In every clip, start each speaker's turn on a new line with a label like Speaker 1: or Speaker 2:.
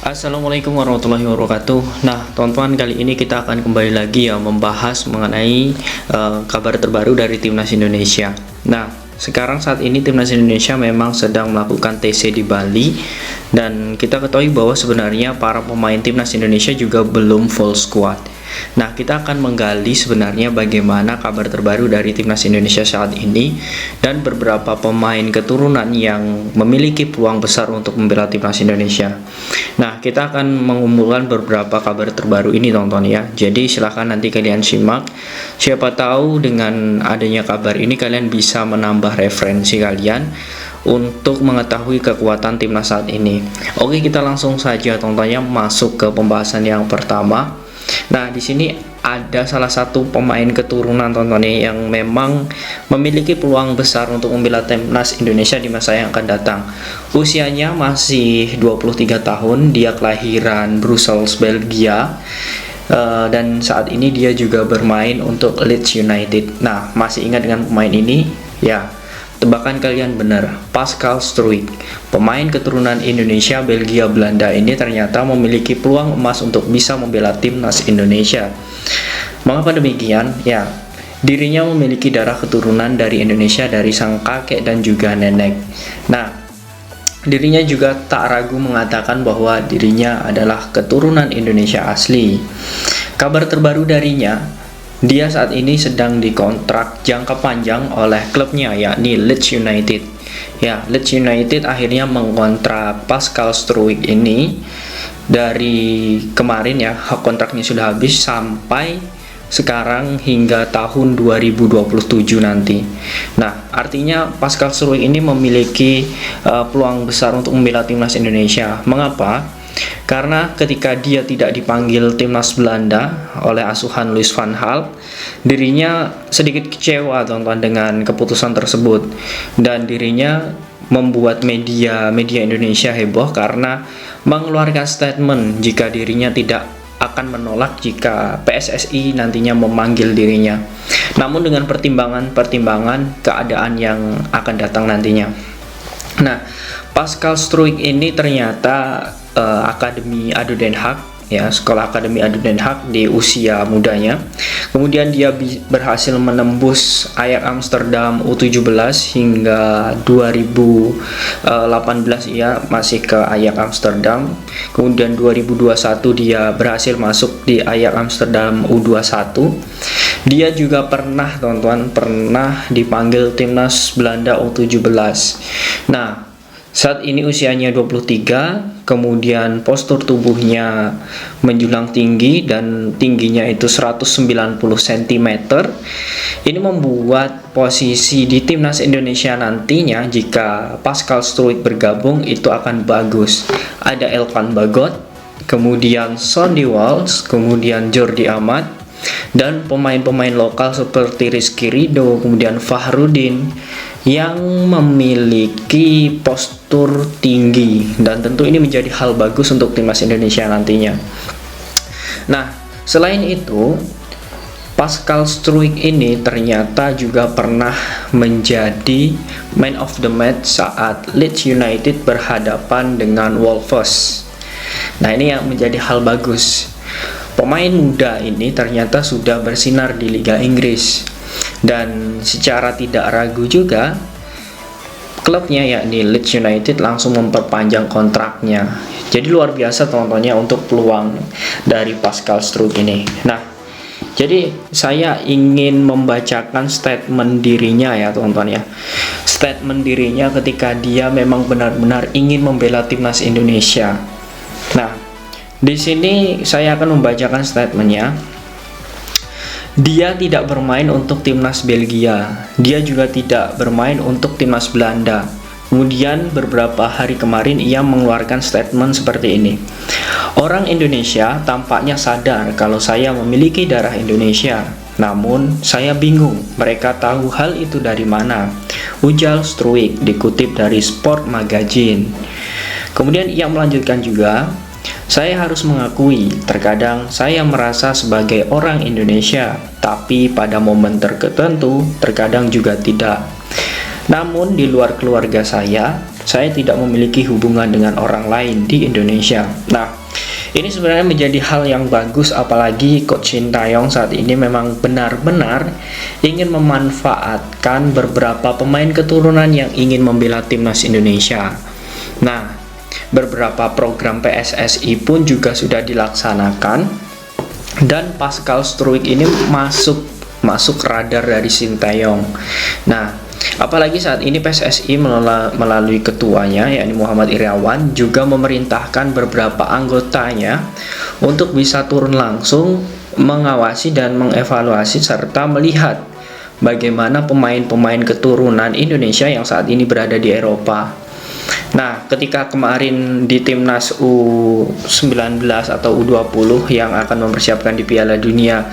Speaker 1: Assalamualaikum warahmatullahi wabarakatuh. Nah, teman-teman, kali ini kita akan kembali lagi ya membahas mengenai kabar terbaru dari Timnas Indonesia. Nah, sekarang saat ini Timnas Indonesia memang sedang melakukan TC di Bali, dan kita ketahui bahwa sebenarnya para pemain Timnas Indonesia juga belum full squad. Nah, kita akan menggali sebenarnya bagaimana kabar terbaru dari Timnas Indonesia saat ini dan beberapa pemain keturunan yang memiliki peluang besar untuk membela Timnas Indonesia. Nah, kita akan mengumpulkan beberapa kabar terbaru ini, teman-teman ya. Jadi silahkan nanti kalian simak. Siapa tahu dengan adanya kabar ini kalian bisa menambah referensi kalian untuk mengetahui kekuatan timnas saat ini. Oke, kita langsung saja teman-teman ya masuk ke pembahasan yang pertama. Nah, di sini ada salah satu pemain keturunan teman-teman yang memang memiliki peluang besar untuk membela timnas Indonesia di masa yang akan datang. Usianya masih 23 tahun, dia kelahiran Brussels, Belgia. Dan saat ini dia juga bermain untuk Leeds United. Nah, masih ingat dengan pemain ini? Ya, tebakan kalian benar, Pascal Struijk, pemain keturunan Indonesia, Belgia, Belanda ini ternyata memiliki peluang emas untuk bisa membela timnas Indonesia. Mengapa demikian? Ya, dirinya memiliki darah keturunan dari Indonesia dari sang kakek dan juga nenek. Nah, dirinya juga tak ragu mengatakan bahwa dirinya adalah keturunan Indonesia asli. Kabar terbaru darinya, dia saat ini sedang dikontrak jangka panjang oleh klubnya, yakni Leeds United. Ya, Leeds United akhirnya mengontrak Pascal Struijk ini dari kemarin ya, hak kontraknya sudah habis sampai sekarang hingga tahun 2027 nanti. Nah, artinya Pascal Struijk ini memiliki peluang besar untuk membela timnas Indonesia. Mengapa? Karena ketika dia tidak dipanggil timnas Belanda oleh asuhan Louis van Gaal, dirinya sedikit kecewa teman-teman dengan keputusan tersebut, dan dirinya membuat media Indonesia heboh karena mengeluarkan statement jika dirinya tidak akan menolak jika PSSI nantinya memanggil dirinya, namun dengan pertimbangan keadaan yang akan datang nantinya. Nah, Pascal Struijk ini ternyata Akademi ADO Den Haag ya, sekolah Akademi ADO Den Haag di usia mudanya. Kemudian dia berhasil menembus Ajax Amsterdam U17 hingga 2018 ia masih ke Ajax Amsterdam. Kemudian 2021 dia berhasil masuk di Ajax Amsterdam U21. Dia juga pernah pernah dipanggil timnas Belanda U17. Nah, saat ini usianya 23, kemudian postur tubuhnya menjulang tinggi dan tingginya itu 190 cm. Ini membuat posisi di timnas Indonesia nantinya jika Pascal Struijk bergabung itu akan bagus. Ada Elkan Bagot, kemudian Sonny Walsh, kemudian Jordi Amat, dan pemain-pemain lokal seperti Rizky Ridho, kemudian Fahrudin yang memiliki postur tinggi, dan tentu ini menjadi hal bagus untuk timnas Indonesia nantinya. Nah, selain itu, Pascal Struijk ini ternyata juga pernah menjadi man of the match saat Leeds United berhadapan dengan Wolves. Nah, ini yang menjadi hal bagus. Pemain muda ini ternyata sudah bersinar di Liga Inggris, dan secara tidak ragu juga klubnya yakni Leeds United langsung memperpanjang kontraknya. Jadi luar biasa teman-temannya untuk peluang dari Pascal Struijk ini. Nah, jadi saya ingin membacakan statement dirinya ya teman-teman ya. Statement dirinya ketika dia memang benar-benar ingin membela timnas Indonesia. Nah, di sini saya akan membacakan statementnya. Dia tidak bermain untuk timnas Belgia, dia juga tidak bermain untuk timnas Belanda. Kemudian beberapa hari kemarin ia mengeluarkan statement seperti ini. Orang Indonesia tampaknya sadar kalau saya memiliki darah Indonesia, namun saya bingung mereka tahu hal itu dari mana, ujar Struijk dikutip dari Sport Magazine. Kemudian ia melanjutkan juga, saya harus mengakui, terkadang saya merasa sebagai orang Indonesia, tapi pada momen tertentu, terkadang juga tidak. Namun di luar keluarga saya, saya tidak memiliki hubungan dengan orang lain di Indonesia. Nah, ini sebenarnya menjadi hal yang bagus, apalagi Coach Sintayong saat ini memang benar-benar ingin memanfaatkan beberapa pemain keturunan yang ingin membela timnas Indonesia. Nah, beberapa program PSSI pun juga sudah dilaksanakan, dan Pascal Struijk ini masuk radar dari Sintayong. Nah, apalagi saat ini PSSI melalui ketuanya yakni Muhammad Irawan juga memerintahkan beberapa anggotanya untuk bisa turun langsung mengawasi dan mengevaluasi serta melihat bagaimana pemain-pemain keturunan Indonesia yang saat ini berada di Eropa. Nah, ketika kemarin di timnas U19 atau U20 yang akan mempersiapkan di Piala Dunia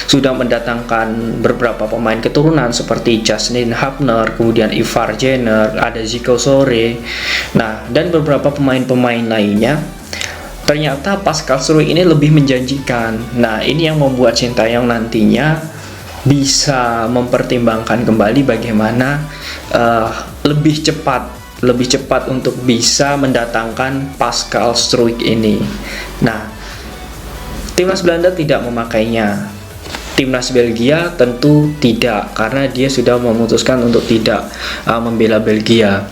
Speaker 1: sudah mendatangkan beberapa pemain keturunan seperti Justin Hapner, kemudian Ivar Jenner, ada Zico Sore, nah, dan beberapa pemain-pemain lainnya, ternyata Pascal Struijk ini lebih menjanjikan. Nah, ini yang membuat Sintayong nantinya bisa mempertimbangkan kembali bagaimana lebih cepat untuk bisa mendatangkan Pascal Struijk ini. Nah, timnas Belanda tidak memakainya. Timnas Belgia tentu tidak, karena dia sudah memutuskan untuk tidak membela Belgia.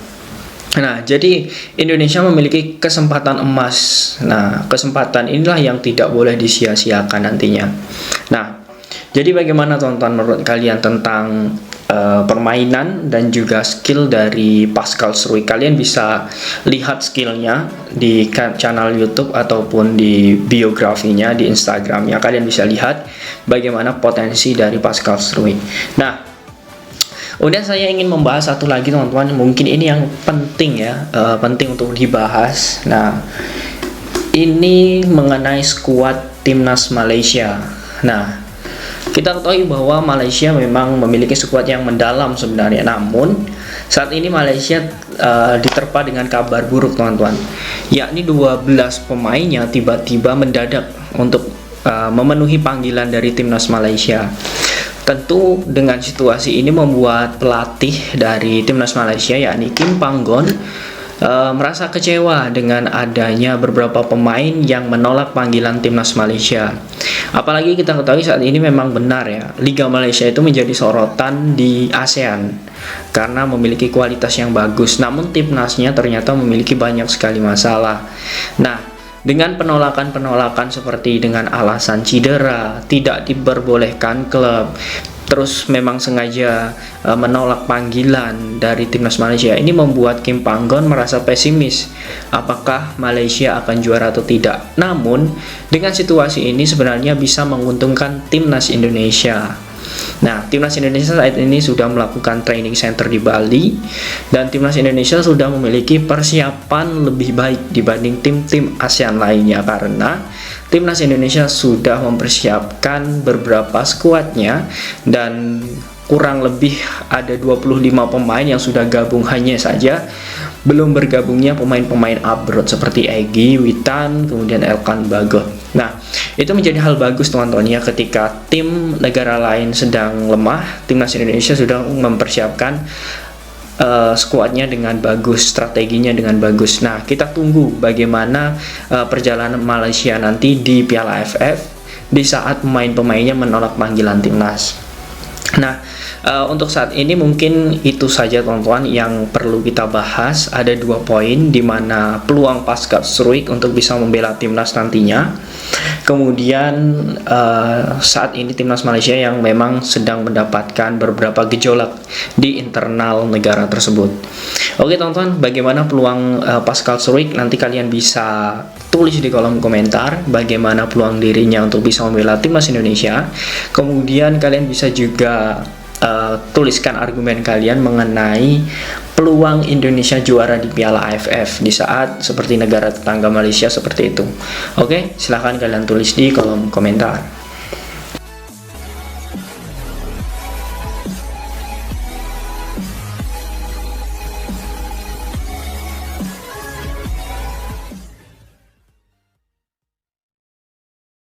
Speaker 1: Nah, jadi Indonesia memiliki kesempatan emas. Nah, kesempatan inilah yang tidak boleh disia-siakan nantinya. Nah, jadi bagaimana teman-teman menurut kalian tentang permainan dan juga skill dari Pascal Struijk? Kalian bisa lihat skillnya di channel YouTube ataupun di biografinya di Instagramnya. Kalian bisa lihat bagaimana potensi dari Pascal Struijk. Nah, kemudian saya ingin membahas satu lagi teman-teman, mungkin ini yang penting ya, penting untuk dibahas. Nah, ini mengenai skuad timnas Malaysia. Nah, kita ketahui bahwa Malaysia memang memiliki skuad yang mendalam sebenarnya, namun saat ini Malaysia diterpa dengan kabar buruk teman-teman, yakni 12 pemainnya tiba-tiba mendadak untuk memenuhi panggilan dari timnas Malaysia. Tentu dengan situasi ini membuat pelatih dari timnas Malaysia yakni Kim Panggon merasa kecewa dengan adanya beberapa pemain yang menolak panggilan timnas Malaysia. Apalagi kita ketahui saat ini memang benar ya, Liga Malaysia itu menjadi sorotan di ASEAN karena memiliki kualitas yang bagus, namun timnasnya ternyata memiliki banyak sekali masalah. Nah, dengan penolakan-penolakan seperti dengan alasan cedera, tidak diperbolehkan klub, terus memang sengaja menolak panggilan dari timnas Malaysia, ini membuat Kim Panggon merasa pesimis apakah Malaysia akan juara atau tidak. Namun dengan situasi ini sebenarnya bisa menguntungkan timnas Indonesia. Nah, timnas Indonesia saat ini sudah melakukan training center di Bali, dan timnas Indonesia sudah memiliki persiapan lebih baik dibanding tim-tim ASEAN lainnya, karena timnas Indonesia sudah mempersiapkan beberapa skuadnya, dan kurang lebih ada 25 pemain yang sudah gabung, hanya saja belum bergabungnya pemain-pemain abroad seperti Egy, Witan, kemudian Elkan Bagot. Nah, itu menjadi hal bagus teman-teman ya, ketika tim negara lain sedang lemah, timnas Indonesia sudah mempersiapkan skuadnya dengan bagus, strateginya dengan bagus. Nah, kita tunggu bagaimana perjalanan Malaysia nanti di Piala AFF di saat pemain-pemainnya menolak panggilan timnas. Nah, untuk saat ini mungkin itu saja teman-teman yang perlu kita bahas. Ada 2 poin di mana peluang Pascal Struijk untuk bisa membela timnas nantinya. Kemudian saat ini timnas Malaysia yang memang sedang mendapatkan beberapa gejolak di internal negara tersebut. Oke teman-teman, bagaimana peluang Pascal Struijk? Nanti kalian bisa tulis di kolom komentar bagaimana peluang dirinya untuk bisa membela timnas Indonesia. Kemudian kalian bisa juga tuliskan argumen kalian mengenai peluang Indonesia juara di Piala AFF di saat seperti negara tetangga Malaysia seperti itu. Oke, silahkan kalian tulis di kolom komentar.